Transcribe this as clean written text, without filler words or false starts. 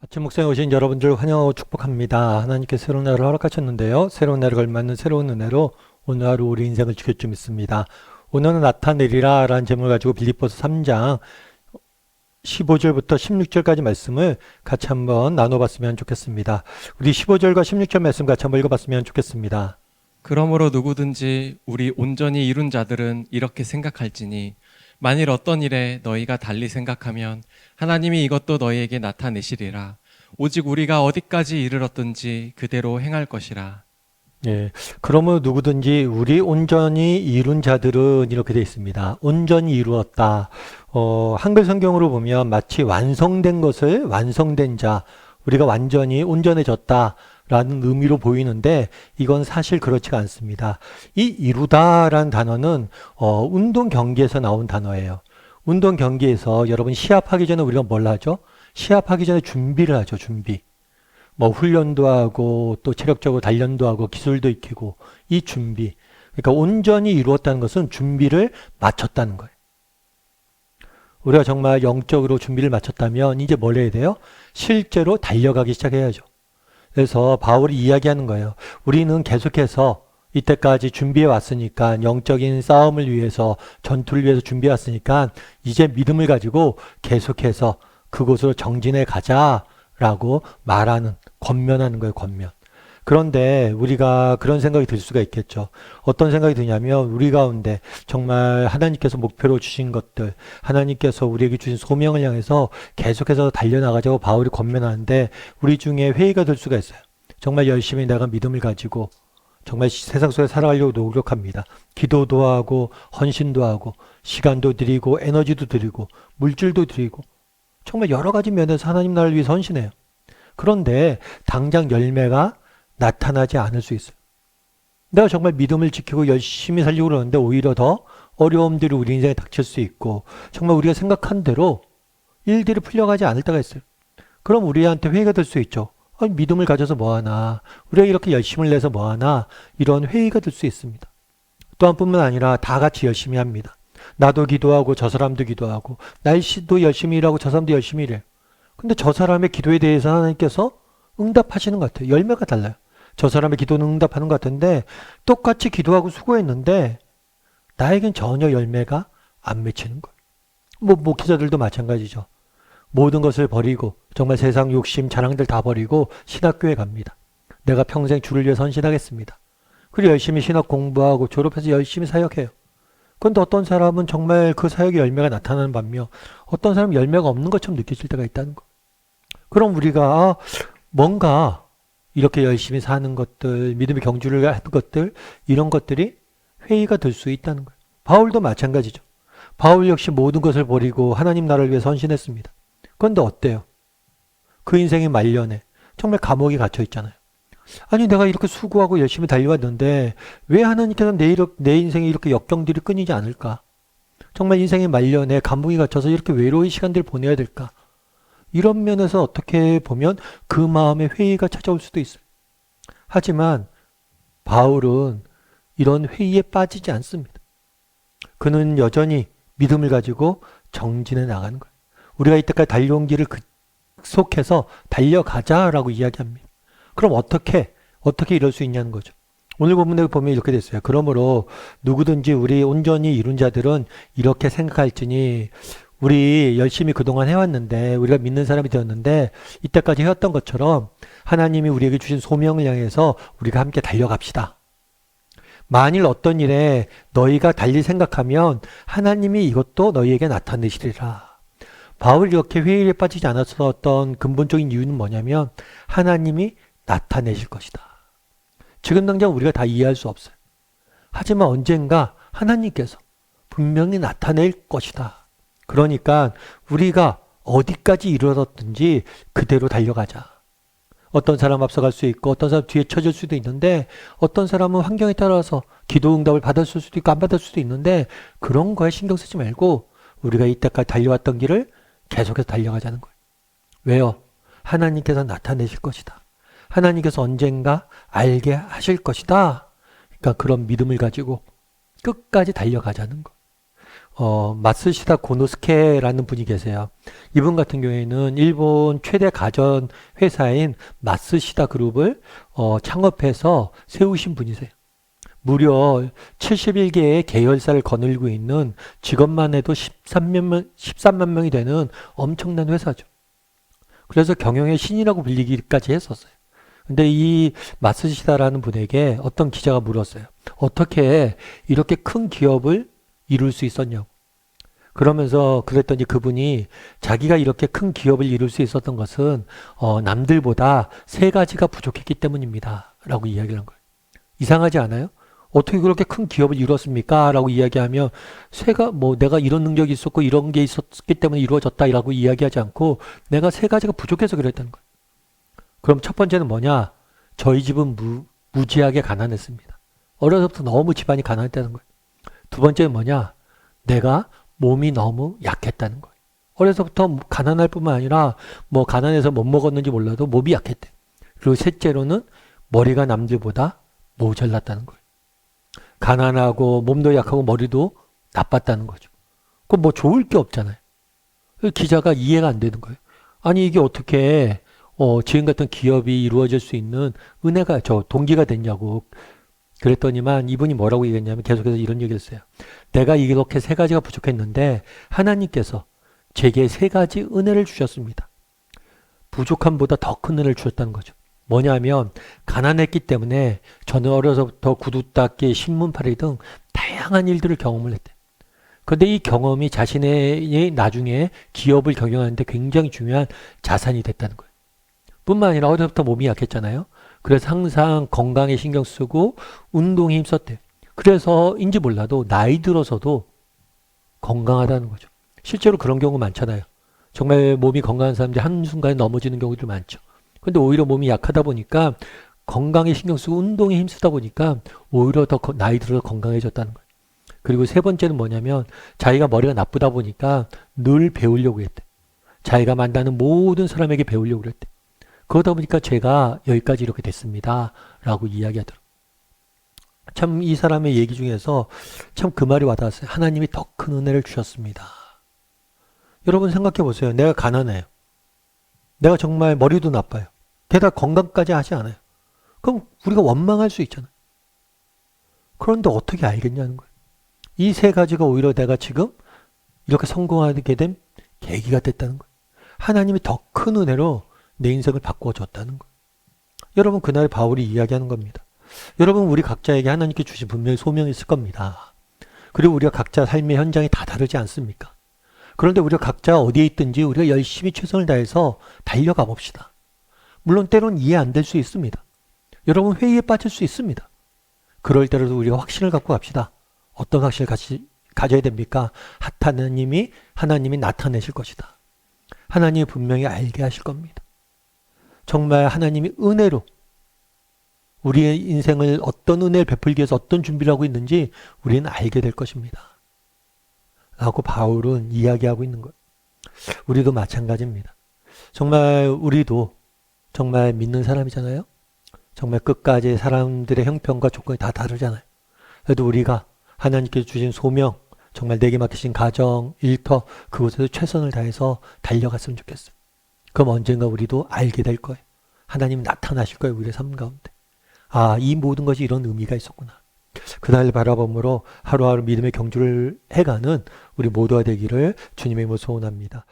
아침 목상에 오신 여러분들 환영하고 축복합니다. 하나님께서 새로운 날을 허락하셨는데요. 새로운 날에 걸맞는 새로운 은혜로 오늘 하루 우리 인생을 지킬 줄 믿습니다. 오늘은 나타내리라 라는 제목을 가지고 빌립보서 3장 15절부터 16절까지 말씀을 같이 한번 나눠봤으면 좋겠습니다. 우리 15절과 16절 말씀 같이 한번 읽어봤으면 좋겠습니다. 그러므로 누구든지 우리 온전히 이룬 자들은 이렇게 생각할지니 만일 어떤 일에 너희가 달리 생각하면 하나님이 이것도 너희에게 나타내시리라. 오직 우리가 어디까지 이르렀든지 그대로 행할 것이라. 예, 그러므로 누구든지 우리 온전히 이룬 자들은 이렇게 되어 있습니다. 온전히 이루었다. 한글 성경으로 보면 마치 완성된 것을 완성된 자, 우리가 완전히 온전해졌다 라는 의미로 보이는데 이건 사실 그렇지가 않습니다. 이 이루다라는 단어는 운동 경기에서 나온 단어예요. 운동 경기에서 여러분 시합하기 전에 우리가 뭘 하죠? 시합하기 전에 준비를 하죠. 준비. 뭐 훈련도 하고 또 체력적으로 단련도 하고 기술도 익히고 이 준비. 그러니까 온전히 이루었다는 것은 준비를 마쳤다는 거예요. 우리가 정말 영적으로 준비를 마쳤다면 이제 뭘 해야 돼요? 실제로 달려가기 시작해야죠. 그래서 바울이 이야기하는 거예요. 우리는 계속해서 이때까지 준비해 왔으니까 영적인 싸움을 위해서 전투를 위해서 준비해 왔으니까 이제 믿음을 가지고 계속해서 그곳으로 정진해 가자라고 말하는 권면하는 거예요. 권면. 그런데 우리가 그런 생각이 들 수가 있겠죠. 어떤 생각이 드냐면 우리 가운데 정말 하나님께서 목표로 주신 것들, 하나님께서 우리에게 주신 소명을 향해서 계속해서 달려나가자고 바울이 권면하는데 우리 중에 회의가 될 수가 있어요. 정말 열심히 내가 믿음을 가지고 정말 세상 속에 살아가려고 노력합니다. 기도도 하고 헌신도 하고 시간도 드리고 에너지도 드리고 물질도 드리고 정말 여러 가지 면에서 하나님 나라를 위해서 헌신해요. 그런데 당장 열매가 나타나지 않을 수 있어요. 내가 정말 믿음을 지키고 열심히 살려고 그러는데 오히려 더 어려움들이 우리 인생에 닥칠 수 있고 정말 우리가 생각한 대로 일들이 풀려가지 않을 때가 있어요. 그럼 우리한테 회의가 될 수 있죠. 믿음을 가져서 뭐하나, 우리가 이렇게 열심을 내서 뭐하나, 이런 회의가 될 수 있습니다. 또한 뿐만 아니라 다 같이 열심히 합니다. 나도 기도하고 저 사람도 기도하고 날씨도 열심히 일하고 저 사람도 열심히 일해요. 근데 저 사람의 기도에 대해서 하나님께서 응답하시는 것 같아요. 열매가 달라요. 저 사람의 기도는 응답하는 것 같은데 똑같이 기도하고 수고했는데 나에겐 전혀 열매가 안 맺히는 거예요. 목회자들도 마찬가지죠. 모든 것을 버리고 정말 세상 욕심 자랑들 다 버리고 신학교에 갑니다. 내가 평생 주를 위해 헌신하겠습니다. 그리고 열심히 신학 공부하고 졸업해서 열심히 사역해요. 그런데 어떤 사람은 정말 그 사역의 열매가 나타나는 반면 어떤 사람은 열매가 없는 것처럼 느껴질 때가 있다는 거. 그럼 우리가 뭔가 이렇게 열심히 사는 것들, 믿음의 경주를 하는 것들, 이런 것들이 회의가 될 수 있다는 거예요. 바울도 마찬가지죠. 바울 역시 모든 것을 버리고 하나님 나라를 위해서 헌신했습니다. 그런데 어때요? 그 인생의 말년에 정말 감옥에 갇혀 있잖아요. 아니 내가 이렇게 수고하고 열심히 달려왔는데 왜 하나님께서 내 인생에 이렇게 역경들이 끊이지 않을까? 정말 인생의 말년에 감옥에 갇혀서 이렇게 외로운 시간들을 보내야 될까? 이런 면에서 어떻게 보면 그 마음에 회의가 찾아올 수도 있어요. 하지만 바울은 이런 회의에 빠지지 않습니다. 그는 여전히 믿음을 가지고 정진해 나가는 거예요. 우리가 이때까지 달려온 길을 속해서 달려가자라고 이야기합니다. 그럼 어떻게 이럴 수 있냐는 거죠. 오늘 본문에 보면 이렇게 됐어요. 그러므로 누구든지 우리 온전히 이룬 자들은 이렇게 생각할지니 우리 열심히 그동안 해왔는데 우리가 믿는 사람이 되었는데 이때까지 해왔던 것처럼 하나님이 우리에게 주신 소명을 향해서 우리가 함께 달려갑시다. 만일 어떤 일에 너희가 달리 생각하면 하나님이 이것도 너희에게 나타내시리라. 바울이 이렇게 회의에 빠지지 않았었던 근본적인 이유는 뭐냐면 하나님이 나타내실 것이다. 지금 당장 우리가 다 이해할 수 없어요. 하지만 언젠가 하나님께서 분명히 나타낼 것이다. 그러니까 우리가 어디까지 이르렀든지 그대로 달려가자. 어떤 사람 앞서갈 수 있고 어떤 사람 뒤에 쳐질 수도 있는데 어떤 사람은 환경에 따라서 기도 응답을 받았을 수도 있고 안 받을 수도 있는데 그런 거에 신경 쓰지 말고 우리가 이때까지 달려왔던 길을 계속해서 달려가자는 거예요. 왜요? 하나님께서 나타내실 것이다. 하나님께서 언젠가 알게 하실 것이다. 그러니까 그런 믿음을 가지고 끝까지 달려가자는 거. 마쓰시다 고노스케라는 분이 계세요. 이분 같은 경우에는 일본 최대 가전 회사인 마쓰시다 그룹을 창업해서 세우신 분이세요. 무려 71개의 계열사를 거느리고 있는 직원만 해도 13만 명이 되는 엄청난 회사죠. 그래서 경영의 신이라고 불리기까지 했었어요. 근데 이 마쓰시다라는 분에게 어떤 기자가 물었어요. 어떻게 이렇게 큰 기업을 이룰 수 있었냐고. 그러면서 그랬더니 그분이 자기가 이렇게 큰 기업을 이룰 수 있었던 것은 남들보다 세 가지가 부족했기 때문입니다. 라고 이야기를 한 거예요. 이상하지 않아요? 어떻게 그렇게 큰 기업을 이뤘습니까? 라고 이야기하면 내가 이런 능력이 있었고 이런 게 있었기 때문에 이루어졌다 라고 이야기하지 않고 내가 세 가지가 부족해서 그랬다는 거예요. 그럼 첫 번째는 뭐냐? 저희 집은 무지하게 가난했습니다. 어려서부터 너무 집안이 가난했다는 거예요. 두 번째는 뭐냐? 내가 몸이 너무 약했다는 거예요. 어려서부터 가난할 뿐만 아니라 가난해서 못 먹었는지 몰라도 몸이 약했대. 그리고 셋째로는 머리가 남들보다 모자랐다는 거예요. 가난하고 몸도 약하고 머리도 나빴다는 거죠. 그럼 좋을 게 없잖아요. 기자가 이해가 안 되는 거예요. 아니 이게 어떻게 지금 같은 기업이 이루어질 수 있는 은혜가 동기가 됐냐고. 그랬더니만 이분이 뭐라고 얘기했냐면 계속해서 이런 얘기를 했어요. 내가 이렇게 세 가지가 부족했는데 하나님께서 제게 세 가지 은혜를 주셨습니다. 부족함보다 더 큰 은혜를 주셨다는 거죠. 뭐냐면 가난했기 때문에 저는 어려서부터 구두 닦기, 신문 팔이 등 다양한 일들을 경험을 했대요. 그런데 이 경험이 자신의 나중에 기업을 경영하는데 굉장히 중요한 자산이 됐다는 거예요. 뿐만 아니라 어려서부터 몸이 약했잖아요. 그래서 항상 건강에 신경 쓰고 운동에 힘썼대요. 그래서인지 몰라도 나이 들어서도 건강하다는 거죠. 실제로 그런 경우 많잖아요. 정말 몸이 건강한 사람들이 한순간에 넘어지는 경우도 많죠. 근데 오히려 몸이 약하다 보니까 건강에 신경 쓰고 운동에 힘쓰다 보니까 오히려 더 나이 들어서 건강해졌다는 거예요. 그리고 세 번째는 뭐냐면 자기가 머리가 나쁘다 보니까 늘 배우려고 했대. 자기가 만나는 모든 사람에게 배우려고 했대. 그러다 보니까 제가 여기까지 이렇게 됐습니다. 라고 이야기하더라고요. 참 이 사람의 얘기 중에서 참 그 말이 와닿았어요. 하나님이 더 큰 은혜를 주셨습니다. 여러분 생각해 보세요. 내가 가난해요. 내가 정말 머리도 나빠요. 게다가 건강까지 하지 않아요. 그럼 우리가 원망할 수 있잖아요. 그런데 어떻게 알겠냐는 거예요. 이 세 가지가 오히려 내가 지금 이렇게 성공하게 된 계기가 됐다는 거예요. 하나님이 더 큰 은혜로 내 인생을 바꿔줬다는 거예요. 여러분 그날 바울이 이야기하는 겁니다. 여러분 우리 각자에게 하나님께 주신 분명히 소명이 있을 겁니다. 그리고 우리가 각자 삶의 현장이 다 다르지 않습니까? 그런데 우리가 각자 어디에 있든지 우리가 열심히 최선을 다해서 달려가 봅시다. 물론 때로는 이해 안 될 수 있습니다. 여러분 회의에 빠질 수 있습니다. 그럴 때라도 우리가 확신을 갖고 갑시다. 어떤 확신을 가져야 됩니까? 하나님이 나타내실 것이다. 하나님이 분명히 알게 하실 겁니다. 정말 하나님이 은혜로 우리의 인생을 어떤 은혜를 베풀기 위해서 어떤 준비를 하고 있는지 우리는 알게 될 것입니다. 라고 바울은 이야기하고 있는 거예요. 우리도 마찬가지입니다. 정말 우리도 정말 믿는 사람이잖아요. 정말 끝까지 사람들의 형편과 조건이 다 다르잖아요. 그래도 우리가 하나님께서 주신 소명, 정말 내게 맡기신 가정, 일터 그곳에서 최선을 다해서 달려갔으면 좋겠어요. 그럼 언젠가 우리도 알게 될 거예요. 하나님 나타나실 거예요. 우리의 삶 가운데. 아, 이 모든 것이 이런 의미가 있었구나. 그날을 바라보므로 하루하루 믿음의 경주를 해가는 우리 모두가 되기를 주님의 이름으로 소원합니다.